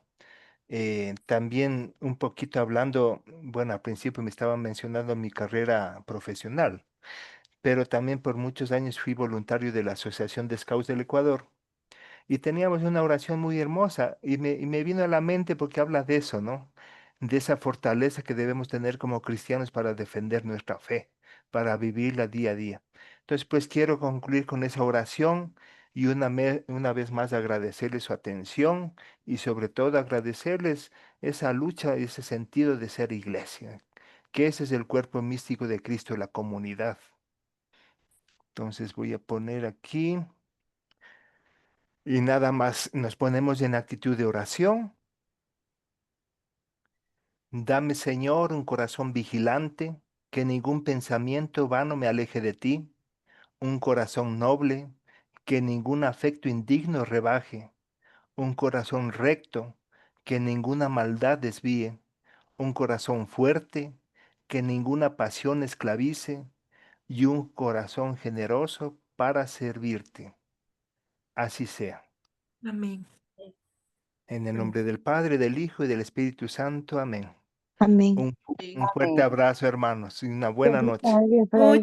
También un poquito hablando, bueno, al principio me estaban mencionando mi carrera profesional. pero también por muchos años fui voluntario de la Asociación de Scouts del Ecuador. Y teníamos una oración muy hermosa y me vino a la mente porque habla de eso, ¿no? De esa fortaleza que debemos tener como cristianos para defender nuestra fe, para vivirla día a día. Entonces, pues quiero concluir con esa oración y una vez más agradecerles su atención y sobre todo agradecerles esa lucha, ese sentido de ser iglesia, que ese es el cuerpo místico de Cristo, la comunidad. Entonces voy a poner aquí. Y nada más nos ponemos en actitud de oración. Dame, Señor, un corazón vigilante, que ningún pensamiento vano me aleje de ti, un corazón noble, que ningún afecto indigno rebaje, un corazón recto, que ninguna maldad desvíe, un corazón fuerte, que ninguna pasión esclavice, y un corazón generoso para servirte. Así sea. Amén. En el nombre del Padre, del Hijo y del Espíritu Santo. Amén. Amén. Un fuerte Amén. abrazo, hermanos, y una buena noche. Feliz tarde, Muchas